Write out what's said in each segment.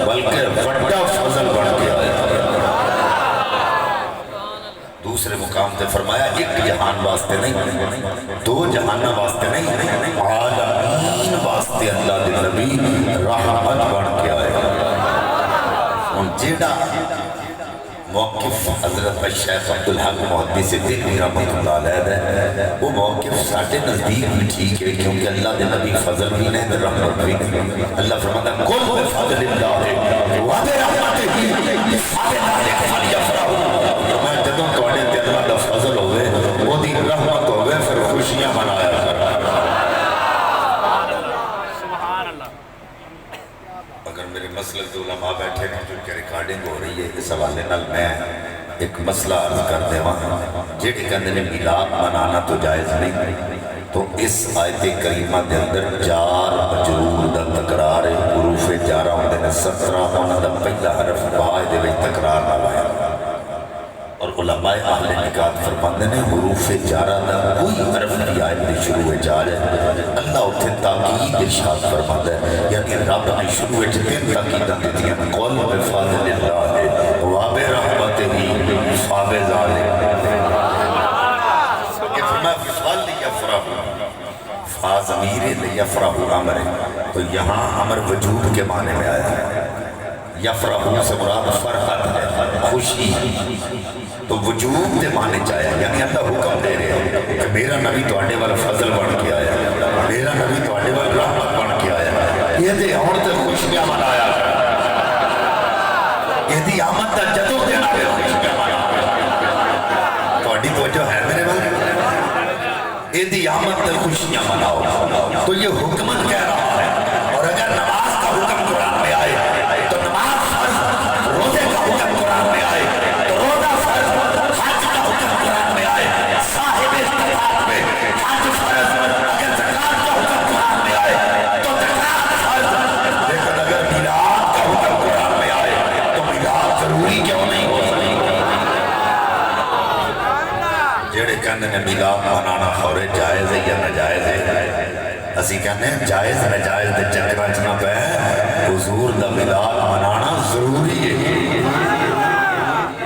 بلکہ بڑا فضل بن کے آیا۔ دوسرے مقام تے فرمایا ایک جہان واسطے نہیں، دو جہانہ واسطے نہیں، عالمین واسطے اللہ دے نبی رحمت بن کے آئے۔ ان جیڑا موقف حضرت الشیخ عبدالحق محدث دہلوی رحمۃ اللہ علیہ ہے، وہ موقف ساٹھے نزدیک بھی ٹھیک ہے، کیونکہ اللہ دے نبی فضل بھی نہیں دے رحمت بھی نہیں۔ اللہ فرماتا ہے کل بفضل اللہ وبرحمتہ فبذلک فلیفرحوا۔ میں جدوں تواڈے تے اللہ دا فضل ہوئے، وہ دی رحمت ہوئے، پھر خوشیاں منایا کر۔ اگر میرے مسئلے کے علماء بیٹھے ہیں کیونکہ ریکارڈنگ ہو رہی ہے، اس حوالے نال میں ایک مسئلہ عرض کر دے وہاں جیڑے کہندے نے میلاد منانا تو جائز نہیں، تو اس آیت کریمہ دے اندر جار مجرور دا تکرار ہے، حروف جارہ ہوندے نے 17، انہاں دا پہلا حرف با دے وچ تکرار نہ آیا، اور علماء اہل نکات فرماندے نے حروف جارہ دا کوئی حرف کی آیت دی شروع ہے جا رہے اللہ اتھے تاکید ارشاد فرماندے، یعنی رب نے شروع ہے تین تاکیداں دیتی ہیں، قل بفضل اللہ وبرحمتہ فبذلک کہ فرمایا فلیفرحوا، فا ضمیر لیفرحوا امر ہے، تو یہاں امر وجوب کے معنی میں آیا ہے، یفرحوا سے مراد فرحت ہے، خوشی، تو وجوب دے معنی چاہیا، یعنی اللہ حکم دے رہے ہیں کہ میرا نبی تواڈے والا فضل بن کے آیا، میرا نبی تواڈے والا رحمت بن کے آیا، یہ دے ہون تے خوشیاں منایا، یہ دی آمد دا جدوں دن آئے خوشیاں منایا۔ تواڈی توجہ ہے میرے بھائی؟ یہ دی آمد تے خوشیاں مناؤ، تو یہ حکمت کہہ رہا ہے، اور اگر نماز کا حکم قرآن میں آئے تو نماز فرض، روزے کا حکم قرآن میں آئے تو روزہ فرض، حج کا حکم قرآن میں آئے صاحب استطاعت میں حج فرض، اگر زکوٰۃ کا حکم قرآن میں آئے تو زکوٰۃ فرض، لیکن اگر میلاد کا حکم قرآن میں آئے تو میلاد ضروری کیوں نہیں ہو سکتی؟ جیڑے کہنے نے میلاد منانا خورے جائز ہے یا ناجائز ہے، اسی کہنے ہیں جائز ناجائز دے چکراں چ نہ پے، حضور دا میلاد منانا ضروری ہے۔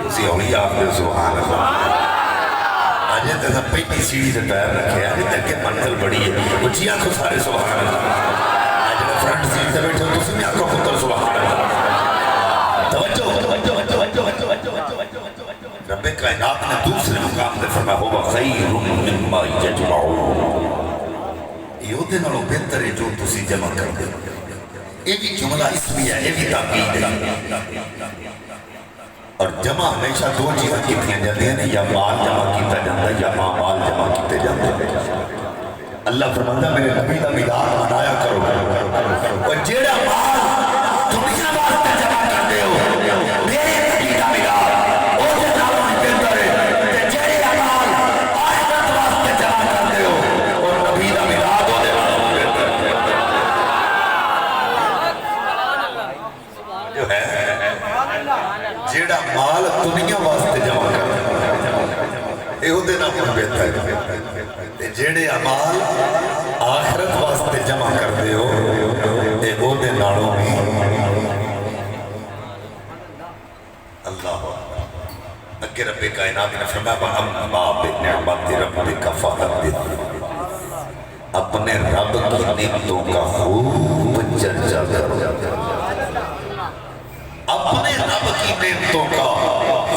اسی ہوئی آپ نے سبحان اللہ، آج تے سب پہلی سیڑھی سے پیر رکھے، آج تک کہ منزل بڑی ہے، اچھی آنکھوں سارے سبحان اللہ، آج نے فرنٹ سیٹ سے بیٹھے تو سمی آنکھوں پتر سبحان اللہ۔ توجہ رب کائنات نے دوسرے مقام دے فرمایا هو خیر مما یجمعون، یہ دے نالوں بہتر ہے جو تسی جمع کر دے۔ یہ بھی جملہ اسمی ہے، یہ بھی تاکید ہے، اور جمع ہمیشہ دو چیزیں کیتیاں جاتی ہیں، یا مال جمع کیتا جاتا ہے یا مال جمع کیتے جاتے ہیں۔ اللہ فرماتا میرے نبی دا میلاد منایا کرو، اور جیڑا مال دنیا واسطے جمع کر دے ہو میرے نبی دا میلاد اور دے نالوں بہتر ہے، تے جیڑے مال آخرت واسطے جمع کر دے ہو اور نبی دا میلاد اور دے نالوں بہتر جو ہے جیڑا مال دنیا واسطے جمع کر دے اے او دے نالوں بہتر ہے، تے جیڑے اعمال آخرت واسطے جمع کر دے ہو اے او دے نالوں بھی اللہ اگر رب کائنات نے فرمایا وَأَمَّا بِنِعْمَتِ رَبِّكَ فَحَدِّثْ، اپنے رب کی نعمتوں کا خوب چرچا کرو، اپنے رب کی نعمتوں کا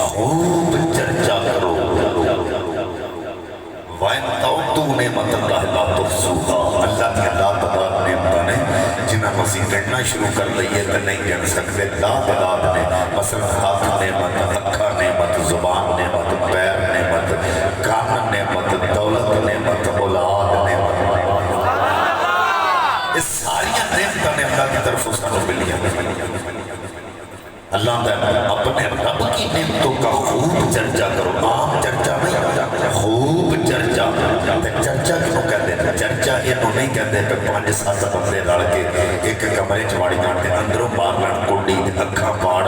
خوب چرچا کرو۔ وَإِن تَعُدُّوا نِعْمَتَ اللَّهِ لَا تُحْصُوهَا، اللہ کی اللہ تعالیٰ نعمتیں نے جنہاں مسیح گھڑنا شروع کر لئیے تو نہیں گھڑ سکتے، لا تعداد نے، مثلا ہاتھ نعمت، اکھا نعمت، زبان نعمت، پیر نعمت، کان نعمت، دولت نعمت، اولاد نعمت، اس ساری نعمتیں نے اللہ کی طرف اس کو ملی ہیں۔ اللہ نے اپنے رب کی نعمتوں کا خوب چرچا کرو، عام چرچا نہیں، خوب چرچا۔ چرچا کیوں کہتے ہیں؟ چرچا یہ نہیں کہتے کہ 5-7 بندے لڑ کے ایک کمرے چواڑی جانتے اندروں باہر کڈی اکھاں پاڑ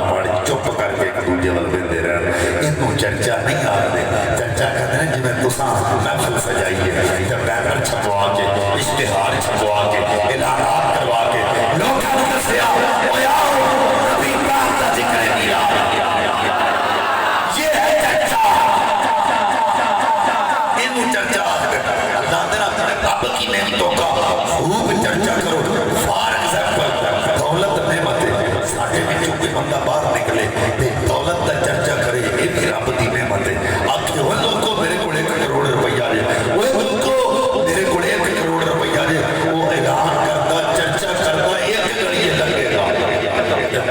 چپ کر کے ایک دوجے ول ویندے رہن، اینوں چرچا نہیں آکھدے۔ چرچا کہتے ہیں جویں تساں محفل سجائیے تے بینر چھپوا کے، اشتہار چھپوا کے، اعلانات کروا کے لوکاں نوں دسیا او یار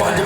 5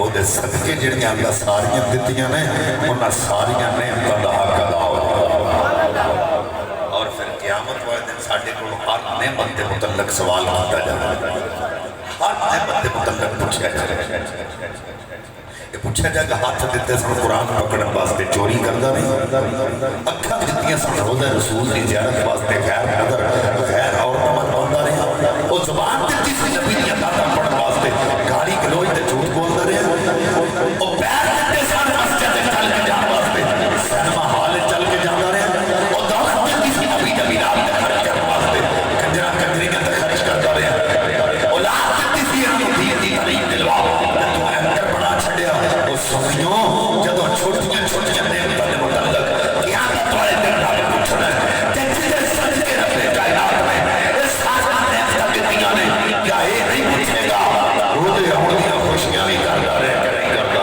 ਉਹਦੇ ਸਦਕੇ ਜਿਹੜੀਆਂ ਅੱਲਾ ਸਾਰੀਆਂ ਦਿੱਤੀਆਂ ਨੇ ਉਹਨਾਂ ਸਾਰੀਆਂ ਨਿਹਮਤਾਂ ਦਾ ਹੱਕ ਅਦਾ ਹੋਵੇ। ਔਰ ਫਿਰ ਕਿਆਮਤ ਵਾਲੇ ਦਿਨ ਸਾਡੇ ਕੋਲ ਹਰ ਨਿਹਮਤ ਦੇ ਮੁਤਲਕ ਸਵਾਲ ਕੀਤਾ ਜਾਵੇਗਾ। ਹਰ ਨਿਹਮਤ ਦੇ ਮੁਤਲਕ ਪੁੱਛਿਆ ਜਾਵੇਗਾ। ਇਹ ਪੁੱਛਿਆ ਜਾਏਗਾ ਹੱਥ ਦਿੱਤੇ ਸਨ ਕੁਰਾਨ ਪਕੜਨ ਵਾਸਤੇ ਚੋਰੀ ਕਰਦਾ ਨਹੀਂ। ਅੱਖਾਂ ਦਿੱਤੀਆਂ ਸਨ ਰੋਜ਼ਾ ਰਸੂਲ ਦੀ ਜ਼ਿਆਰਤ ਵਾਸਤੇ ਗੈਰ ਨਜ਼ਰ ਗੈਰ ਔਰਤਾਂ ਵੱਲ ਪਾਉਂਦਾ ਰਿਹਾ। ਉਹ ਜ਼ੁਬਾਨ ਦਿੱਤੀ ਸੀ ਨਬੀ ਦੀਆਂ ਬਾਤਾਂ ਪੜ੍ਹਨ ਵਾਸਤੇ ਗਾਲੀ ਗਲੋਚ ਤੇ ਝੂਠ ਬੋਲਦਾ ਰਿਹਾ। ਉਹ ਪੈਰ ਦਿੱਤੇ ਸਨ ਮਸਜਿਦ ਤੇ ਚੱਲ ਕੇ ਜਾਣ ਵਾਸਤੇ ਸਿਨੇਮਾ ਹਾਲ ਚੱਲ ਕੇ ਜਾਂਦਾ ਰਿਹਾ। ਉਹ ਦੌਲਤ ਦਿੱਤੀ ਸੀ ਨਬੀ ਦਾ ਮਿਲਾਦ ਤੇ ਖਰਚ ਕਰਨ ਵਾਸਤੇ ਕੰਜਰਾਂ ਕੰਜਰੀਆਂ ਤੇ ਖਰਚ ਕਰਦਾ ਰਿਹਾ। ਔਲਾਦ ਦਿੱਤੀ ਸੀ ਇਹਨੂੰ ਦੀਨ ਦੀ ਤਾਲੀਮ ਦਿਲਵਾ ਤੇ ਤੂੰ ਅੰਦਰ ਬਣਾ ਛੱਡਿਆ। ਉਹ ਸੁਣਿਓ ਜਦੋਂ ਛੋਟੀਆਂ ਛੋਟੀਆਂ ਨਿਹਮਤਾਂ ਦੇ ਮੁਤਲਕ ਕਿਆਮਤ ਵਾਲੇ ਦਿਨ ਨਾਲ ਪੁੱਛਣਾ ਤੇ ਜਿਹਦੇ ਸਦਕੇ ਰੱਬੇ ਕਾਇਨਾਤ ਨੇ ਇਹ ਸਾਰੀਆਂ ਨਿਹਮਤਾਂ ਦਿੱਤੀਆਂ ਨੇ ਕਿਆ ਇਹ ਨਹੀਂ ਪੁੱਛੇਗਾ ਉਹਦੇ ਆਉਣ ਦੀਆਂ ਖੁਸ਼ੀਆਂ ਵੀ ਕਰਦਾ ਰਿਹਾ ਕਿ ਨਹੀਂ ਕਰਦਾ।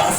10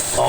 100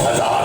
1000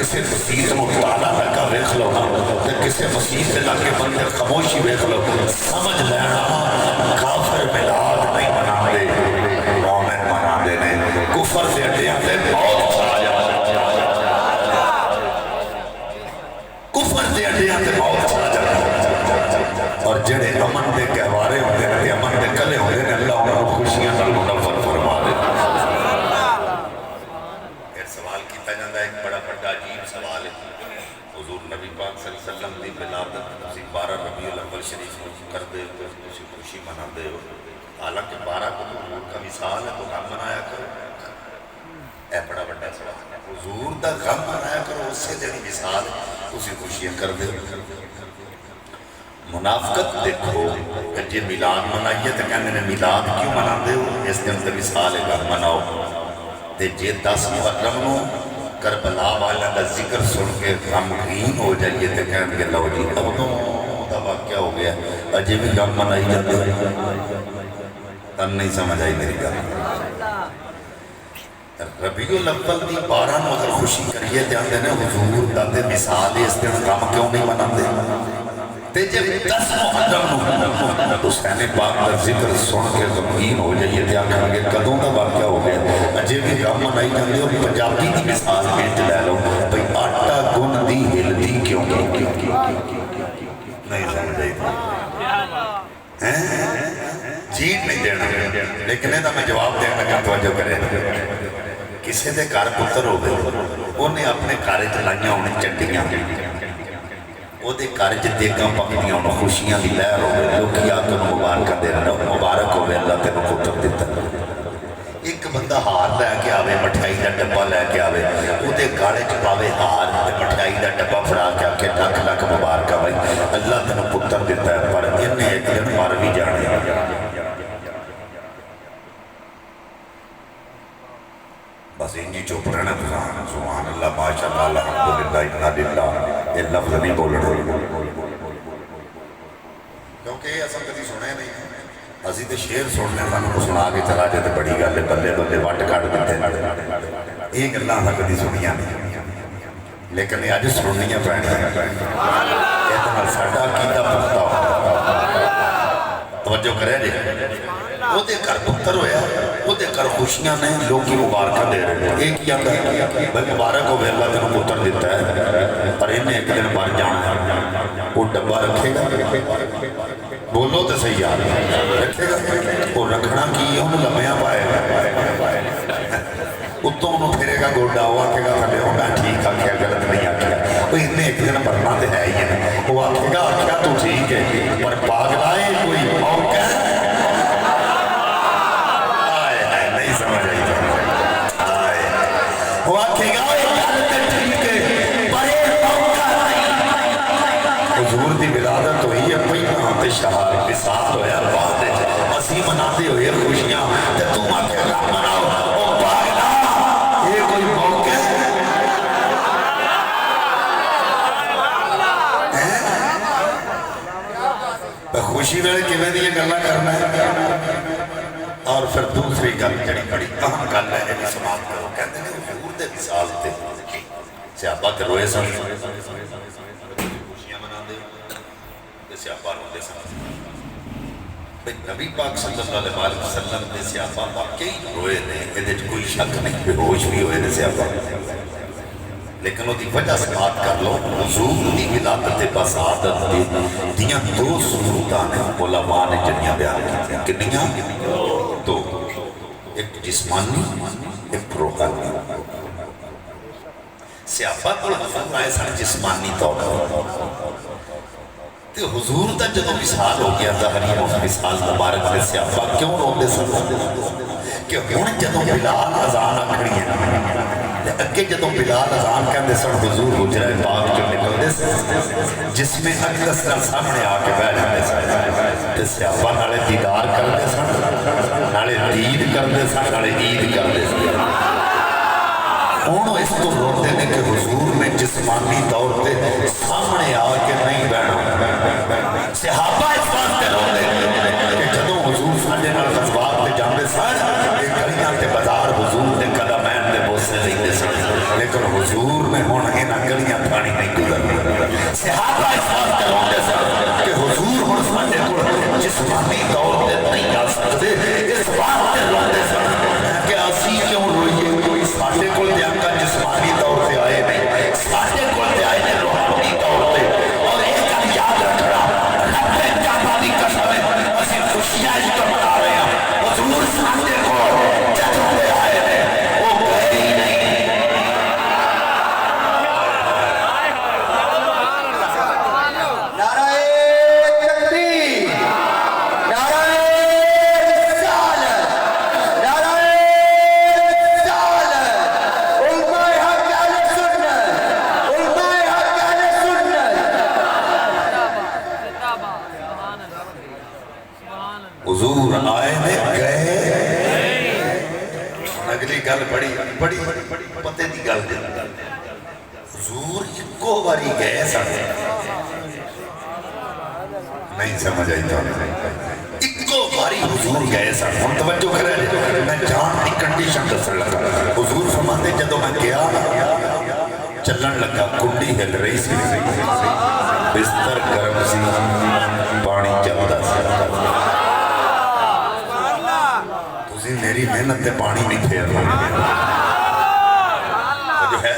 کسی مسیح کو تالا لگا ویکھ لو تے کسی مسیح سے لگ کے بندے خاموشی ویکھ لو سمجھ لینا کافر میلاد نہیں مناندے مومن مناندے نے کفر دے اڈیاں تے موت چھا جاندی کفر دے اڈیاں تے موت چھا جاندی اور جڑے امن دے گہوارے ہوندے نے امن دے کلے ہوندے نے اللہ انہاں نوں خوشیاں نال منور فرما دے سوال کیتا جاتا ہے ایک بڑا بڑا عجیب سوال ہے حضور نبی پاک صلی اللہ علیہ وسلم دی ولادت تسی 12 ربیع الاول شریف کو کردے ہو تسی خوشی مناندے ہو حالانکہ 12 کو حضور کا وصال ہے تو غم منایا کرو اے بڑا بڑا سوال ہے حضور دا غم منایا کرو اس سے جڑی وصال ہے تسی خوشیاں کردے ہو منافقت دیکھو کہ جے میلاد منائیے تو کہندے نے میلاد کیوں مناندے ہو اس دن تے وصال ہے غم مناؤ تے جے 10 محرم نو کربلا والا دا ذکر سن کے غمگین ہو جائیے تے کہن گے لو جی اب تو دا واقعہ ہو گیا اجے بھی غم منائی جاتے تن نہیں سمجھ آئی میری گل ربیع الاول دی 12 نو اگر خوشی کریے تے آندے نے حضور دا تے مثال اس دن غم کیوں نہیں مناندے تے جب 10 محرم نو حسین پاک دا ذکر سن کے غمگین ہو جائیے تے آکھن گے کدوں دا واقعہ ہو گیا اجے بھی غم منائی جاندے اور پنجابی دی مثال پیش لے لو بھئی آٹا گن دی ہلدی کیوں نہیں سمجھ آئی جیت نہیں دینا لیکن یہ میں جواب دینا لگا توجہ کرے کسی دے گھر پتر ہو گئے انہیں اپنے گھر چلائیاں انہیں چنڈیاں وہ دے گھر دیگاں پکڑیاں انہوں خوشیاں دی لہر ہو گئے لوگ آ کے مبارکہ دے رہے ہیں مبارک ہوئے اللہ تینوں پتر دیتا ایک بندہ ہار لے کے آوے مٹھائی دا ڈبا لے کے آوے وہ دے گھر پاوے ہار مٹھائی دا ڈبا پھڑا کے آ کے لکھ لکھ مبارکہ بھائی اللہ تینوں پتر دیتا ہے پر انہیں ایک دن مر بھی جانے بس انجی چوپ رہنا سبحان اللہ ماشاءاللہ الحمدللہ انہا للہ یہ لفظ نہیں بول رہے کیونکہ یہ اصل کدی سنے نہیں اسی تے شعر سننے سانوں کو سنا کے چلا جاتے بڑی گل ہے بلے بلے وٹ کٹ دیتے یہ گلاں تھا کدی سنیاں نہیں لیکن یہ اج سننیاں پینیاں یہ نال ساڈا عقیدہ پختہ توجہ کرے جی وہ دے کر پتر ہویا وہ دے کر خوشیاں نے لوگ کی مبارکہ دے رہے ہیں ایک ہی آتا ہے بھائی مبارک ہو گئے اللہ تینوں پتر دیتا ہے اور انہیں ایک دن مر جانا وہ ڈبا رکھے گا بولو تو صحیح یار رکھے گا وہ رکھنا کی انہوں لمحیاں پائے گا اتوں انہوں پھرے گا گوڑا ہوا کہ گا تھلے ہو میں ٹھیک آکھیا غلط نہیں آکھیا وہ انہیں ایک دن مرنا دے ہے ہی ہے وہ آکھے گا آکھیا تو ٹھیک ہے پر پاگلائے کوئی موقع ہے سمجھ آئی وہ آکھے گا حضور دی ولادت ہوئی ہے پہلا تے شہر وصال ہویا بعد اسی مناتے ہوئے خوشیاں تے تم آکھے گا مناؤ او پاگلا یہ کوئی موقع ہے خوشی ویلے کیویں دی گلاں کرنا ہے اور پھر دوسری گل جڑی بڑی اہم گل ہے یہ سماعت کرو کہتے ہیں حضور دے وصال تے صحابہ تے روئے سن خوشیاں مناندے تے صحابہ روندے سن نبی پاک صلی اللہ علیہ وسلم دے صحابہ واقعی روئے نے یہ کوئی شک نہیں بے ہوش بھی ہوئے نے صحابہ لیکن وہ دی وجہ سماعت کر لو حضور دی ولادت بسعادت دیاں دو صورتاں نے علماء نے جنیاں بیان کی کنیاں دو ایک جسمانی ایک روحانی صحابہ کو حضور آئے سن جسمانی طور تے حضور دا جدو مثال ہو گیا ظاہری مثال مبارک نے صحابہ کیوں روندے سن کہ ہن جدو بلال اذان آکھنی ہے اگے جدو بلال اذان کہندے سن حضور حجرہ پاک جو نکلدے سن جس میں اقدس نال سامنے آ کے بیٹھ جاندے سن تے صحابہ نالے دیدار کردے سن نالے دید کردے سن نالے عید کردے سن ہن اس کو روندے نے کہ حضور نے جسمانی طور تے سامنے آ کے نہیں بیٹھا صحابہ اس بات تے روندے کہ جدو حضور ساڈے نال غزوات تے جاندے سن گلیاں تے بازار حضور دے قدمین دے بوسے لیندے سن لیکن حضور نے ہن انہاں واسطے روندے سن کہ حضور ہن ساڈے کول جسمانی طور تے نہیں آ سکدے، اس واسطے روندے سن کہ اسی کیوں روئیے، کوئی ساڈے کول تے آقا جسمانی طور تے آئے نہیں، ساڈے کول تے آئے نے روحانی طور تے۔ اور ایک گل یاد رکھنا، رب کعبہ دی قسم ہے اسی خوشیاں اس کو منا رہے ہیں، حضور ساڈے کول جدوں تے آئے نے وہ گئے ہی نہیں۔ حضور آئے نے گئے، اگلی گل بڑی پتے دی گل دے، حضور اکو باری گئے سن، نہیں سمجھ آئی تو اکو باری حضور گئے سن۔ ہم توجہ کریں، میں جان دی کنڈیشن دسن لگا، حضور فرماتے جدو میں گیا چلن لگا، کنڈی ہل رہی سی، بستر گرم سی، پانی چلتا سی، میری محنت تے پانی نہیں پھیر رہا جو ہے۔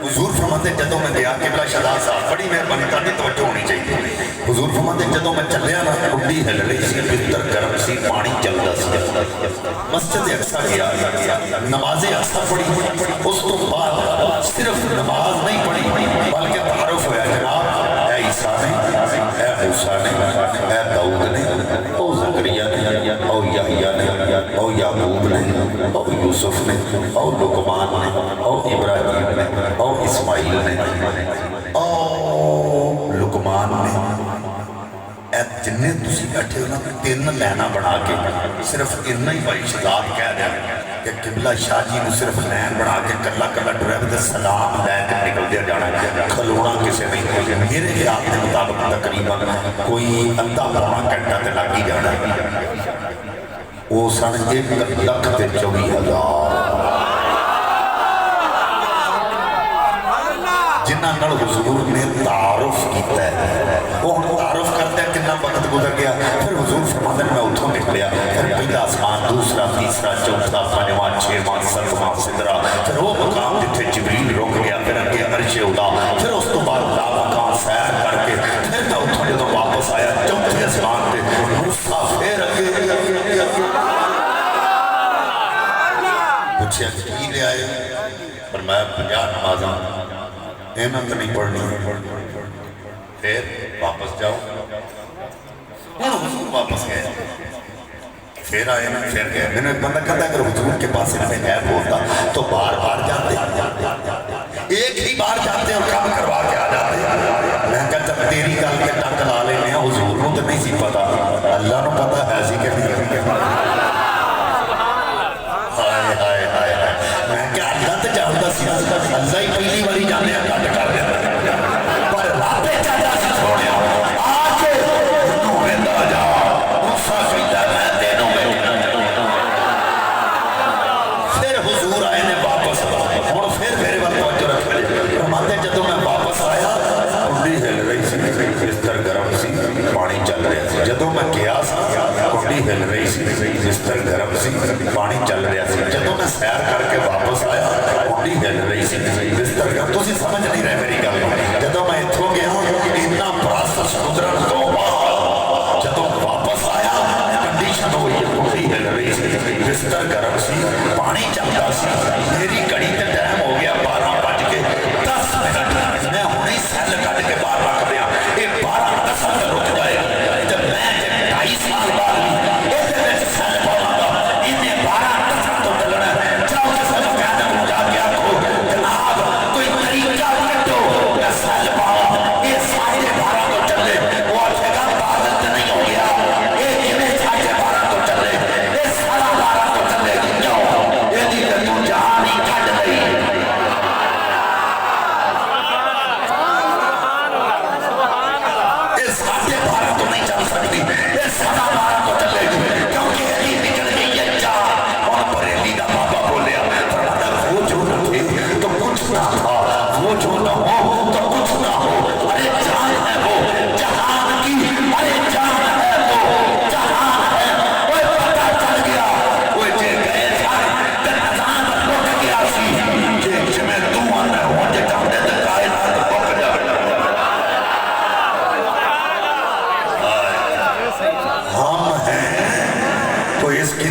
حضور فرماتے جدوں میں گیا قبلہ شہزاد صاحب بڑی مہربانی تاری توجہ ہونی چاہیے، حضور فرماتے جدوں میں چلیا نا کنڈی ہل رہی سی، بستر گرم سی، پانی چلتا سی، مسجد اقصی گیا، نماز اقصی پڑھی، اس تو بعد صرف نماز نہیں پڑھی بلکہ تعارف ہوا جناب اے عیسیٰ نے، اے موسیٰ نے، اے داؤد نے، او زکریا نے، او یحییٰ نے، او یعقوب نے، او یوسف نے، او لقمان نے، او ابراہیم نے، او اسماعیل نے، او لقمان نے، اے جنہیں تسی بیٹھے ہو نا تین لینا بنا کے صرف اتنا ہی بھائی شہزاد کہہ دیا کہ قبلہ شاہ جی نے صرف لین بنا کے کلا کلا ڈرائیو تے سلام لے کے نکل دیا جانا، کھلونا کسے نہیں، میرے خیال کے مطابق تقریباً کوئی ادھا پونا گھنٹہ تے لگ ہی جانا، وہ سن 1,24,000 جنہاں نال حضور نے تعارف کیتا ہے۔ وہ تعارف کرتے ہیں کتنا وقت گزر گیا، پھر حضور فرماتے ہیں میں اتھوں نکلیا، پھر پہلا آسمان، دوسرا، تیسرا، چوتھا، پنجواں، چھواں، ستواں، سدرا، پھر وہ مقام جتھے جبریل رک گیا، پھر اگے عرش اولا، پھر اس تو بعد مقام سیر کر کے پھر میں اتھوں جدوں واپس آیا چوتھے آسمان تے موسیٰ پھر اگے پوچھا کی لے آئے، فرمایا 50 نمازاں احمد نہیں پڑھنی، پھر واپس جاؤ، حضور واپس گئے، پھر آئے نا، پھر گئے۔ میں نے ایک بندہ کہتا ہے اگر حضور کے پاس انہیں غیر بولتا تو بار بار جاتے، ایک ہی بار جاتے اور کام کروا کے آ جاتے۔ میں کہتا تیری گل کے ٹک لا لینے ہیں، حضور کو تو نہیں سی پتا، اللہ نو پتا ہے سی کہ نہیں۔ میں کیا اللہ تو جانتا سی، اللہ ہی پہلی باری جانے کٹ کر دیا، پر رب چاہتا سی چھوڑیا آ کے انہوں میں دا جا موسیٰ کہتا میں تینوں میں۔ پھر حضور آئے نے واپس، اور پھر میرے وقت توجہ رکھے فرماتے جدوں میں واپس آیا کنڈی ہل رہی سی، بستر گرم سی، پانی چل رہا سی، جدوں میں گیا سا کنڈی ہل رہی سی، بستر گرم سی، پانی چل رہا سی، جدوں میں سیر کر کے واپس آیا کنڈی ہل رہی سی، بستر گرم، تسی سمجھ نہیں رہے میری گل، جدوں میں اتھوں گیا اتنا پراسس گزرن تو بعد جدوں واپس آیا کنڈیشن ہوئی کنڈی ہل رہی سی، بستر گرم سی، پانی چلتا سی، میری گھڑی تے ٹائم ہو گیا 12:10 میں ہونی سیل کٹ کے باہر رکھ دیا، یہ 12:10 تک رک جائے جب میں 2.5 سال بعد اس سیل پاؤں گا انہیں 12:10 تو چلنا ہے۔ جاؤ جیسا مقادم جا کے آپ کو جناب کوئی طریقہ کٹو یا سیل پاؤں، یہ ساڑھے 12 تو چلے، وہ آٹھے گا بادت نہیں ہو گیا، یہ انہیں 12:30 تو چلے، یہ 12:30 تو چلے گی، کیوں یہ دی کہ تو جہاں نہیں کٹ دے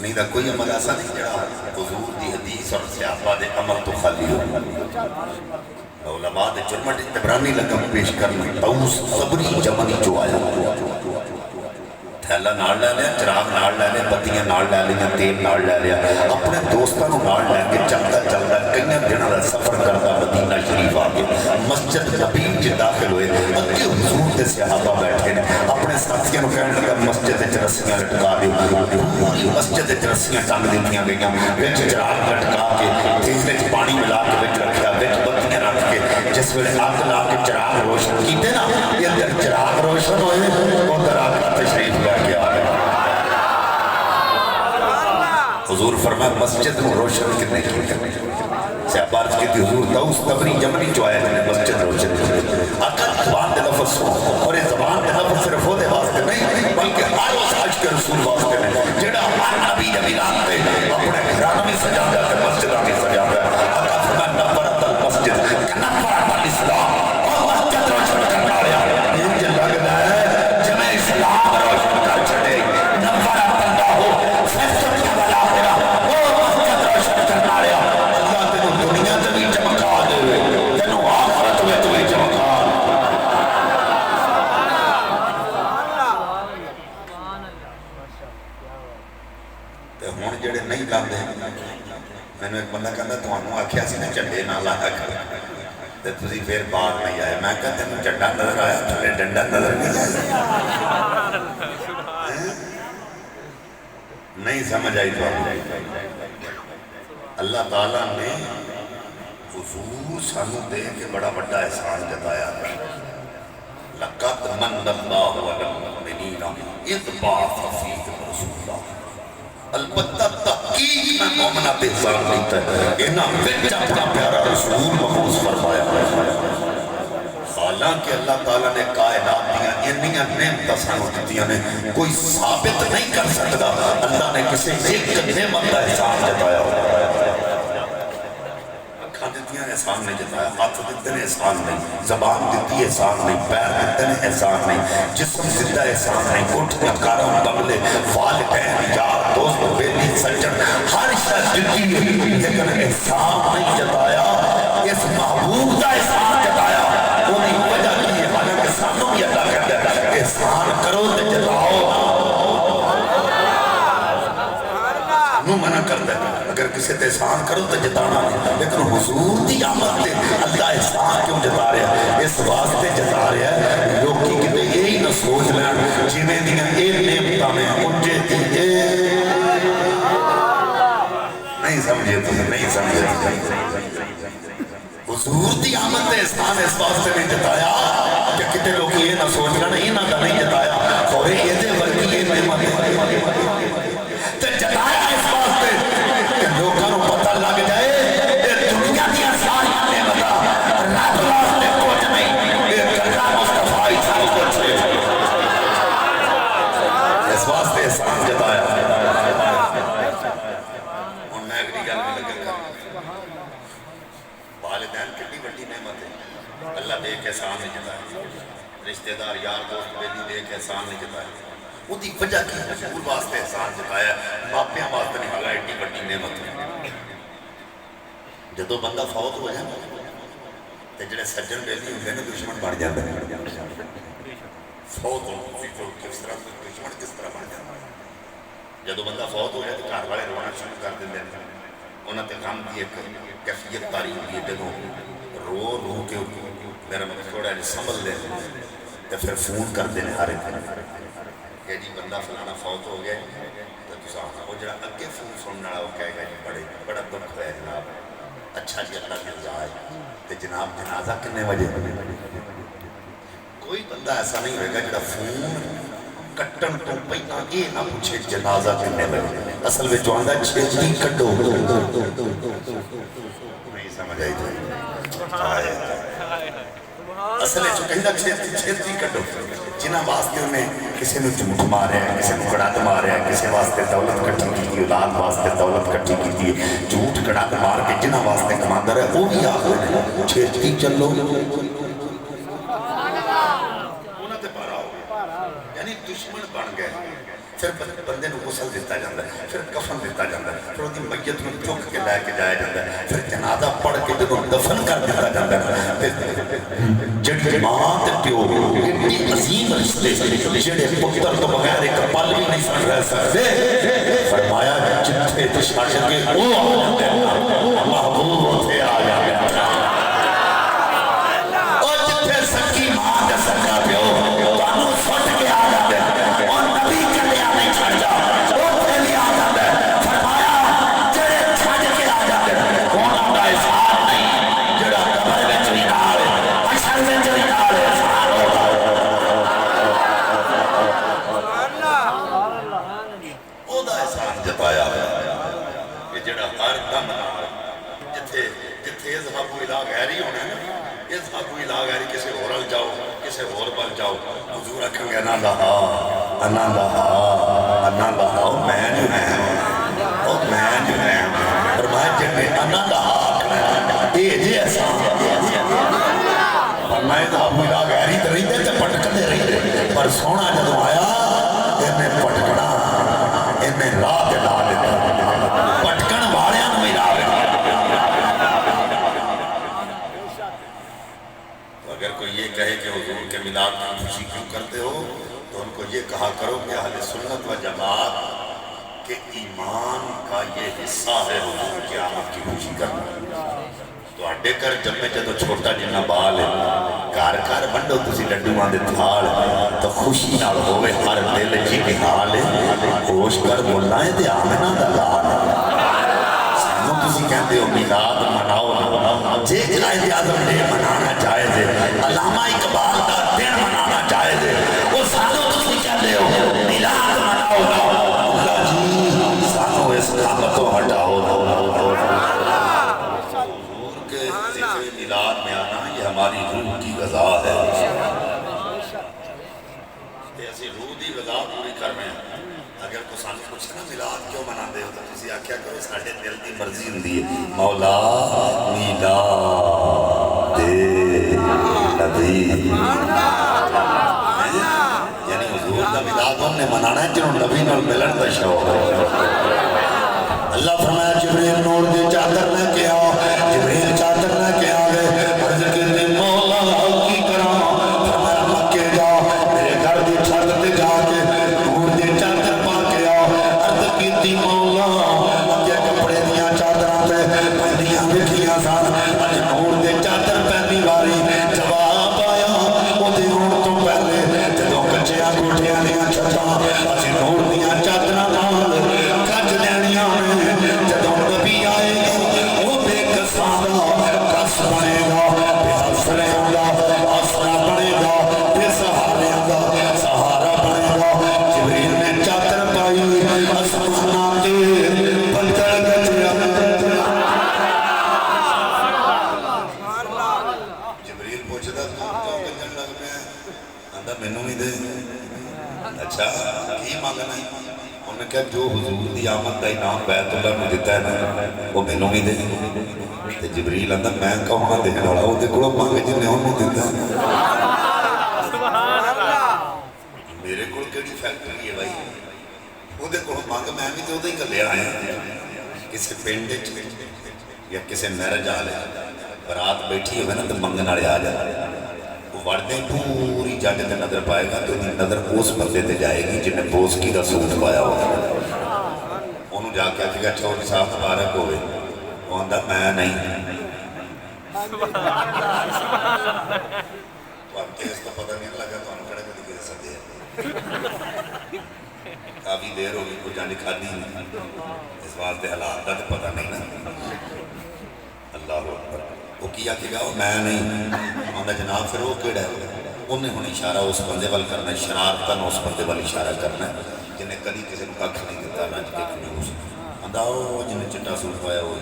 سنی دا کوئی عمل ایسا نہیں جڑا حضور دی حدیث اور صحابہ دے عمل تو خالی ہو علماء دے جرمٹ تبرانی لگم پیش کرنا توس صبری جمنی جو آیا تھیلا نال لے لیا چراغ نال لے لیا بتیاں نال لے لیا تیل نال لے لیا اپنے دوستانوں نال لے کے چلتا چلتا کئی دنوں کا سفر کرتا مدینہ شریف آ کے مسجد نبی جی داخل ہوئے اگے حضور دے صحابہ بیٹھے نے اپنے ساتھیوں کہنے لگا مسجد وچ رسیاں لٹکا دیو پوری مسجد وچ رسیاں ٹنگ دتیاں گئیاں وچ چراغ لٹکا کے تیز وچ پانی ملا کے وچ رکھیا وچ بتیاں رکھ کے جس ویلے اگ لا کے چراغ روشن کیتے نا یہ اندر چراغ روشن ہوئے ادھر آ کے تشریف لے کے آ گئے حضور فرمایا مسجد میں روشن کرنے کی صحابہ عرض کی تھی حضور دوس تبری جمنی جو آئے جنہیں مسجد روشن کی اکر زبان دے لفظ ہو اور یہ زبان دے لفظ صرف ہو دے واسطے نہیں بلکہ ہر اس حج کے رسول واسطے نہیں جڑا ہر نبی جبی لانتے اپنے گھرانوں میں سجا جاتے مسجدہ میں سجا جاتے اکر فرمایا نفرت المسجد نفرت الاسلام اور مسجد روشن کرنا رہا یہ جو لگنا ہے جمع اسلام روشن کر چھڑے نفرت اللہ ہو فیصل کیا بلا پھرا وہ مسجد روشن کرنا رہا اللہ تینوں دنیا تبھی چمکا دے تینوں آخرت میں تبھی چمکا تے ہون جڑے نہیں لاندے میں نے ایک بندہ کہتا تو انہوں آکھیا سی نے چڑھے نہ لایا کر تے تسی پھر بعد نہیں آئے میں کہتا تینوں چڑھا نظر آیا تھوڑے ڈنڈا نظر نہیں آیا نہیں سمجھ آئی تو اللہ تعالیٰ نے حضور سانو دے کے بڑا بڑا احسان جتایا لَقَدْ مَنَّ اللَّهُ عَلَى الْمُؤْمِنِينَ اِذْ بَعَثَ فِيهِمْ رَسُولًا البتہ تحقیق میں مومنات احسان لیتا ہے انہاں وچ اپنا پیارا رسول مبعوث فرمایا حالانکہ اللہ تعالیٰ نے کائنات دیا انہیاں نعمتاں سانو دتیاں نے کوئی ثابت نہیں کر سکتا اللہ نے کسی ایک نعمت کا احسان جتایا اکھاں دتیاں احسان نہیں جتایا ہاتھ دیتے نے احسان نہیں زبان دیتی احسان نہیں پیر دیتے نے احسان نہیں جسم زندہ احسان نہیں گھٹنے کارم بغلے والدین یار دوست بیٹی سجن ہر شخص دیتی ہے لیکن احسان نہیں جتایا اس محبوب کا احسان جتایا انہیں وجہ کی ہے حالانکہ سانوں بھی اللہ کہتا ہے احسان کرو تے جتاؤ نو منع کرتا ہے اگر کسی تے احسان کرو تے جتانا نہیں لیکن حضور دی آمد تے اللہ احسان کیوں جتا رہا ہے اس واسطے جتا رہا ہے لوگ کی کتے یہی نہ سوچ لیں جنہیں دیاں ایک نعمتاں میں انجے دی نہیں سمجھے تو نہیں سمجھے حضور دی آمد تے احسان اس واسطے نہیں جتایا کہ کتے لوگ یہ نہ سوچ لیں انہاں دا نہیں جتایا اور یہ دے ورکی یہ نعمت تے جتایا اس واسطے کہ لوگوں کو پتہ لگ جائے یہ دنیا دیا ساری نعمتاں رب واسطے کچھ نہیں یہ کرنا مصطفیٰ سب کچھ ہے اس واسطے احسان جتایا اور میں اگلی گل میں لگا کر والدین کتنی بڑی نعمت ہے اللہ دے کے احسان نہیں جتایا رشتہ دار یار دوست بیلی دے کے احسان نہیں جتایا وہ دی وجہ کی حضور واسطے احسان جتایا باپیاں واسطے نہیں ہوگا ایڈی بڑی نعمت ہے جدو بندہ فوت ہو جائے تے جڑے سجن بیلی ہوندے نے دشمن بن جاندے فوت ہو کس طرح دشمن کس طرح بن جاتا جدو بندہ فوت ہو جائے تو گھر والے رونا شروع کر دیں انہوں نے غم کی ایک کیفیت تاریخ کی جدو رو رو کے میرا مطلب تھوڑا جی سنبھل دیں تو پھر فون کر دیں ہر ایک کہ جی بندہ فلانا فوت ہو گیا تو تسا وہ جڑا اگے فون سننے والا وہ کہے گا جی بڑا دکھ ہوا ہے جناب اچھا جی اللہ کی رضا ہے تو جناب جنازہ کتنے بجے کوئی بندہ ایسا نہیں ہوئے گا جڑا فون کٹن تو پہنا یہ نہ پوچھے جنازہ کتنے بجے اصل میں جو آندہ چھیتی کٹو نہیں سمجھ آئی تو آئے اصل ہے جو کہندہ چھیتی کٹو جنہ واسطے انہیں کسی نے جھوٹ مارے ہیں کسی نے کڑات مارے ہیں کسی واسطے دولت کٹھی کی تھی اولاد واسطے دولت کٹھی کی تھی جھوٹ کڑات مار کے جنہ واسطے کماندر ہے وہ بھی آخر ہے چھیتی چلو انہوں نے پارا ہو یعنی دشمن بن گئے پھر بندے کو غسل دیتا جاتا ہے، پھر کفن دیتا جاتا ہے، پھر وہ میت کو چک کے لے کے جایا جاتا ہے، پھر جنازہ پڑھ کے جب دفن کر دیتا جاتا ہے، جڑی ماں تے پیو ایڈی عظیم رشتے جڑے پتر تو بغیر ایک پل بھی نہیں رہ سکتے، فرمایا جتھے تے چھڈ کے وہ آ جاتے ہیں محبوب اتھے آ جاتے ہیں، اور جتھے سکی ماں تے سکا پیو تانوں سٹ کے آ جاتے ہیں، اور نبی کلیا نہیں چھڑ جا اتھے بھی آ جاتے ہیں، فرمایا جڑے چھڈ کے آ جاتے ہیں انہاں دا احسان نہیں جڑا قبر وچ بھی نال حشر وچ بھی نال احسان ہوتا ہے، او دا احسان جتایا کہ جڑا ہر دم جتھے جتھے اذهبوا الى غیری ہونا ہے نا، اذهبوا الى غیری کسی اور ال جاؤ کسی اور بل جاؤ، حضور رکھیں گے انا لہا انا لہا انا لہا، میں جو ہے او میں جو ہے، فرمایا جنہیں انا لہا اے جی احسان فرمایا اذهبوا الى غیری تو رہی دے تے پٹکتے رہی دے، پر سونا جدو آیا انہیں پٹکنا انہیں راہ دلا دیتا، پٹکن والیاں میں راہ دیتا۔ تو اگر کوئی یہ کہے کہ حضور کے میلاد کی خوشی کیوں کرتے ہو تو ان کو یہ کہا کرو کہ اہل سنت و جماعت کے ایمان کا یہ حصہ ہے حضور کی آمد کی خوشی کرنا۔ تو اڈے کر جمعے جدو چھوٹا جنہ بال ہے کار کار بندو تسی لڈو آن دے تھال تو خوشی نال ہوئے ہر دل جی نحال ہے، ہوش کر بولنا ہے دے آمنہ دا لال ہے، سانوں تسی کہندے ہو میلاد مناؤ نا، جے قائد اعظم ڈے منانا جائز ہے، علامہ اقبال کا دن منانا جائز ہے، وہ سانوں تسی کہندے ہو میلاد مناؤ نا، اللہ جی سانوں اس قامتوں ہٹاؤ نا، میلاد میں آنا یہ ہماری روح کی غذا ہے، ایسی روح دی غذا پوری کر رہے ہیں۔ اگر کوئی سانو پوچھے نا میلاد کیوں مناندے ہو تو کسی آکھیا کرو ساڈے دل دی مرضی ہوندی ہے، مولا میلاد نبی، یعنی حضور دا میلاد ہم نے منانا ہے جنہوں نبی نال ملن دا شوق ہے۔ اللہ فرمایا جبریل نور دی چادر لے کے آؤ، جبریل چادر لے کے آ گئے، عرض کیتے مولا کی کرام، فرمایا مکے جاؤ میرے گھر دی چھت تے جا کے نور دی چادر پا کے آؤ، عرض کیتی مولا اگے کپڑے دیاں چادراں تے پہنیاں ویکھیاں سن، اج نور دی چادر پہنی واری جواب آیا او دے ہون تو پہلے جدوں کچیاں کوٹھیاں دیاں چھتاں اسی نور دیاں چادراں نال کج لینیاں جدوں نبی آئے گا وہ بے کسانا کس بنے گا، بے حسرے گا آسرا بنے گا، بے سہارے گا سہارا بنے گا، جبریل نے چادر پائی آسماناں تے بدل گجیا، جبریل پوچھدا تو گجن لگ پیا، آندا مینوں بھی دے، اچھا کی مانگنا ہے؟ انہوں نے کہا جو حضور دی آمد دا انعام بیت اللہ نے دیتا ہے نا وہ مینوں بھی دے، تے جبریل آندا میں کہاں دینے والا وہ دے کولوں مانگ جن نے انہوں دیتا ہے، میرے کول کیڑی فیکٹری ہے بھائی، وہ دے کولوں مانگ میں بھی تے اودے ہی گلے آیا، کسی پنڈ وچ یا کسی میرج والے برات بیٹھی ہوئے نا تو منگن والے آ جاتے، وردے پوری جج تے نظر پائے گا تو نظر اس بندے تے جائے گی جن نے بوسکی دا سوٹ پایا ہوگا، انہوں جا کے آکھے گا چودھری صاحب مبارک ہوئے، وہ آندا میں نہیں، تو آپ کے اس کا پتہ نہیں لگا تو ہم کھڑے کدی کسی سدے ہیں، کافی دیر ہوگی کچھ جانی کھادی نہیں، اس واسطے حالات کا تو پتہ نہیں نا، اللہ اکبر، وہ کیا کہ گا میں نہیں، آندا جناب پھر وہ کیڑا ہے، انہیں ہونی اشارہ اس بندے وال کرنا ہے، شرارتاً اس بندے وال اشارہ کرنا ہے جنہیں کدی کسی کو ککھ نہیں دیتا رج کے کنیوس، آندا وہ جنہیں چٹا سوٹ پایا ہوئے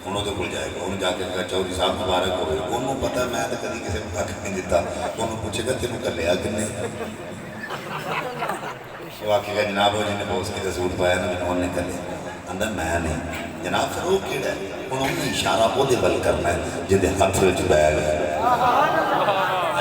انہوں تو بھول جائے گا، انہوں جا کے کہا چودھری صاحب مبارک ہوئے، انہوں پتہ میں تو کدی کسی کو ککھ نہیں دیتا، انہوں پوچھے گا تینوں کلیا کنے، وہ آکھے گا جناب وہ جنہیں بوسکی دا سوٹ پایا نا انہوں نے کلیا، آندا میں نہیں، جناب پھر وہ کیڑا ہے، انہوں نے اشارہ وہ دے بل کرنا ہے جدے ہاتھ وچ بیگ ہے،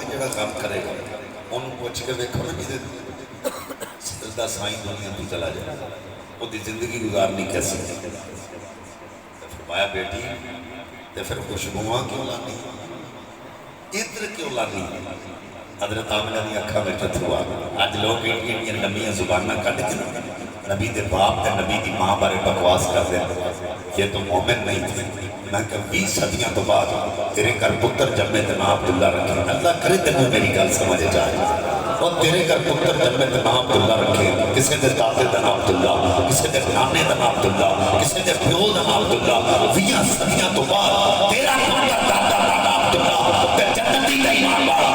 کہ جڑا کام کرے گا انہوں پوچھ کے دیکھو نا جی سردہ سائیں دنیا تو چلا جائے وہ دی زندگی گزارنی کیسی فرمایا بیٹی تے پھر خوشبواں کیوں لانی عطر کیوں لانی حضرت آمنہ دی اکھا میں ٹھٹھو آ آج لوگ انڈین نبیاں زبانہ کٹ کے نبی دے باپ تے نبی دی ماں بارے بکواس کر دیں یہ تو مومن نہیں تھے میں کہ 20 صدیاں تو بعد تیرے گھر پتر جمع تے نام عبداللہ رکھے اللہ کرے تینوں میری گل سمجھ جائے اور تیرے گھر پتر جمع تے نام عبداللہ رکھے کسے دے دادے دا نام عبداللہ کسے دے نانے دا نام عبداللہ کسے دے پیو دا نام عبداللہ 20 صدیاں تو بعد تیرا پتر دادا دا نام عبداللہ تے جنتی دا ایمان